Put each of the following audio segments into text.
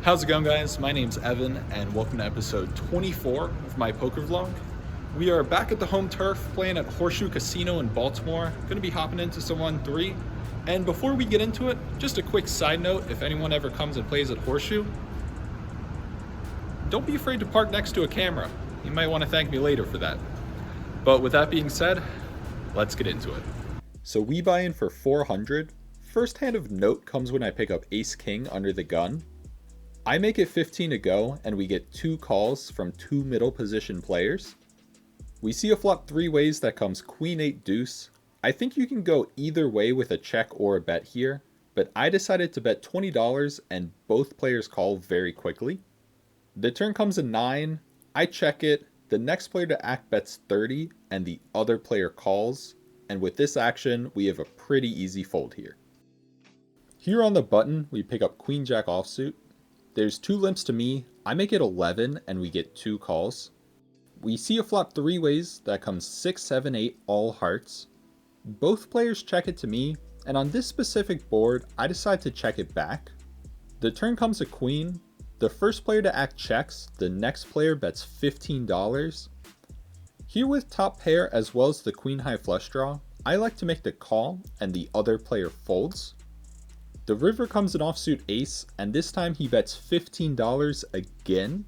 How's it going, guys? My name's Evan, and welcome to episode 24 of my poker vlog. We are back at the home turf playing at Horseshoe Casino in Baltimore. Gonna be hopping into some 1-3. And before we get into it, just a quick side note, if anyone ever comes and plays at Horseshoe, don't be afraid to park next to a camera. You might want to thank me later for that. But with that being said, let's get into it. So we buy in for 400. First hand of note comes when I pick up ace-king under the gun. I make it 15 to go, and we get 2 calls from 2 middle position players. We see a flop 3 ways that comes queen 8 deuce. I think you can go either way with a check or a bet here, but I decided to bet $20 and both players call very quickly. The turn comes a 9, I check it, the next player to act bets 30 and the other player calls, and with this action we have a pretty easy fold here. Here on the button we pick up queen jack offsuit. There's 2 limps to me, I make it 11 and we get 2 calls. We see a flop 3 ways that comes 6, 7, 8 all hearts. Both players check it to me, and on this specific board I decide to check it back. The turn comes a queen, the first player to act checks, the next player bets $15. Here with top pair as well as the queen high flush draw, I like to make the call and the other player folds. The river comes an offsuit ace, and this time he bets $15 again.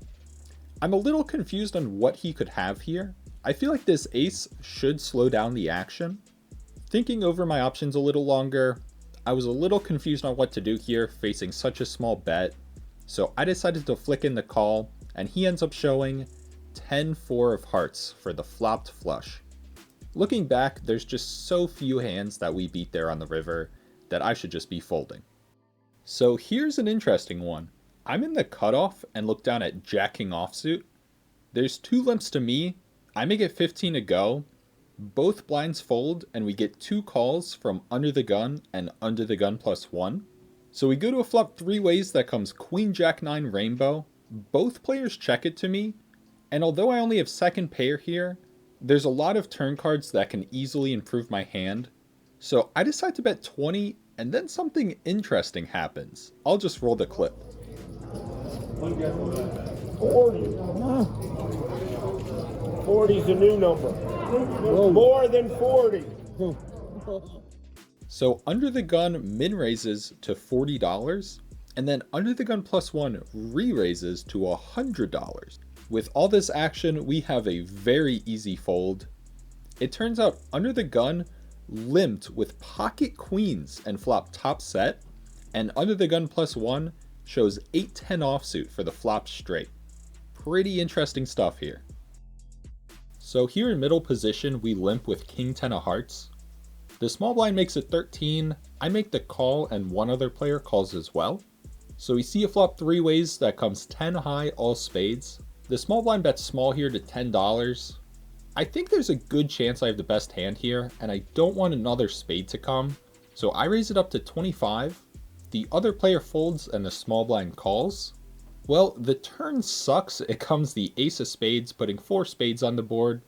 I'm a little confused on what he could have here. I feel like this ace should slow down the action. Thinking over my options a little longer, I was a little confused on what to do here facing such a small bet. So I decided to flick in the call, and he ends up showing 10-4 of hearts for the flopped flush. Looking back, there's just so few hands that we beat there on the river that I should just be folding. So here's an interesting one. I'm in the cutoff and look down at jack king offsuit. There's 2 limps to me, I make it 15 to go. Both blinds fold and we get 2 calls from under the gun and under the gun +1. So we go to a flop 3 ways that comes queen jack 9 rainbow. Both players check it to me, and although I only have second pair here, there's a lot of turn cards that can easily improve my hand. So I decide to bet 20, and then something interesting happens. I'll just roll the clip. 40. 40's a new number. More than 40. So under the gun min raises to $40, and then under the gun +1 re-raises to $100. With all this action, we have a very easy fold. It turns out under the gun limped with pocket queens and flop top set, and under the gun +1 shows 8-10 offsuit for the flop straight. Pretty interesting stuff here. So here in middle position we limp with king 10 of hearts. The small blind makes it 13, I make the call and one other player calls as well. So we see a flop 3 ways that comes 10 high all spades. The small blind bets small here to $10. I think there's a good chance I have the best hand here, and I don't want another spade to come, so I raise it up to 25. The other player folds and the small blind calls. Well, the turn sucks. It comes the ace of spades, putting 4 spades on the board.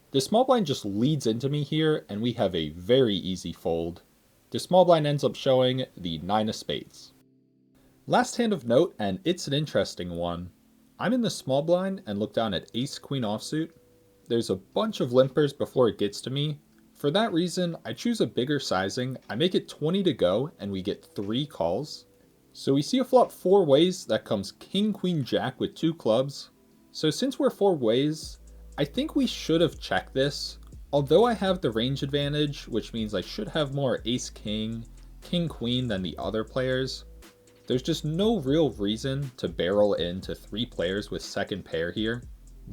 The small blind just leads into me here, and we have a very easy fold. The small blind ends up showing the 9 of spades. Last hand of note, and it's an interesting one. I'm in the small blind and look down at ace queen offsuit. There's a bunch of limpers before it gets to me. For that reason, I choose a bigger sizing. I make it 20 to go and we get 3 calls. So we see a flop 4 ways that comes king queen jack with 2 clubs. So since we're 4 ways, I think we should have checked this. Although I have the range advantage, which means I should have more ace king, king queen than the other players, there's just no real reason to barrel into 3 players with second pair here.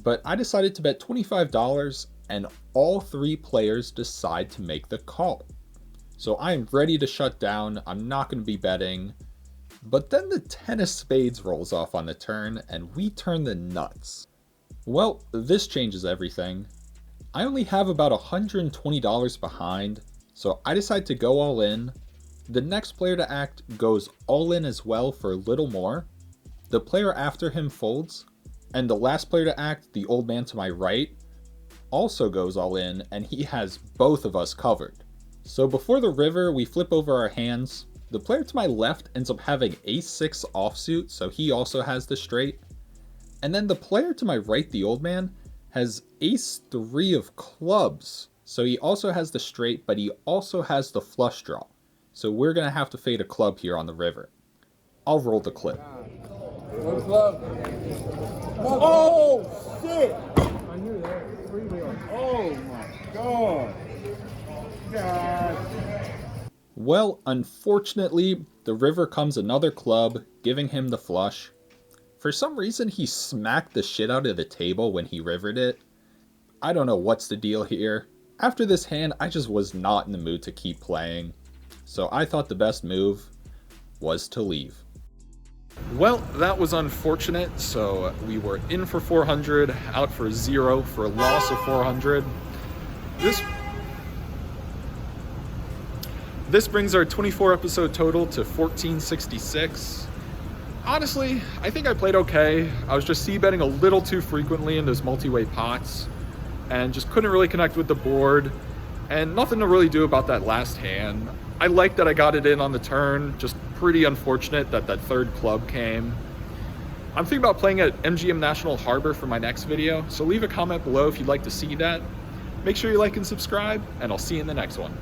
But I decided to bet $25 and all 3 players decide to make the call. So I am ready to shut down, I'm not going to be betting. But then the 10 of spades rolls off on the turn and we turn the nuts. Well, this changes everything. I only have about $120 behind, so I decide to go all in. The next player to act goes all in as well for a little more. The player after him folds. And the last player to act, the old man to my right, also goes all in, and he has both of us covered. So before the river, we flip over our hands. The player to my left ends up having ace-6 offsuit, so he also has the straight. And then the player to my right, the old man, has ace-3 of clubs, so he also has the straight, but he also has the flush draw. So we're going to have to fade a club here on the river. I'll roll the clip. One club. Oh, shit! I knew that. Oh, my God. God. Well, unfortunately, the river comes another club, giving him the flush. For some reason, he smacked the shit out of the table when he rivered it. I don't know what's the deal here. After this hand, I just was not in the mood to keep playing. So I thought the best move was to leave. Well, that was unfortunate. So we were in for 400, out for 0 for a loss of 400. This brings our 24 episode total to 1466. Honestly, I think I played okay. I was just c-betting a little too frequently in those multi-way pots and just couldn't really connect with the board, and nothing to really do about that last hand. I like that I got it in on the turn, just pretty unfortunate that that third club came. I'm thinking about playing at MGM National Harbor for my next video, so leave a comment below if you'd like to see that. Make sure you like and subscribe, and I'll see you in the next one.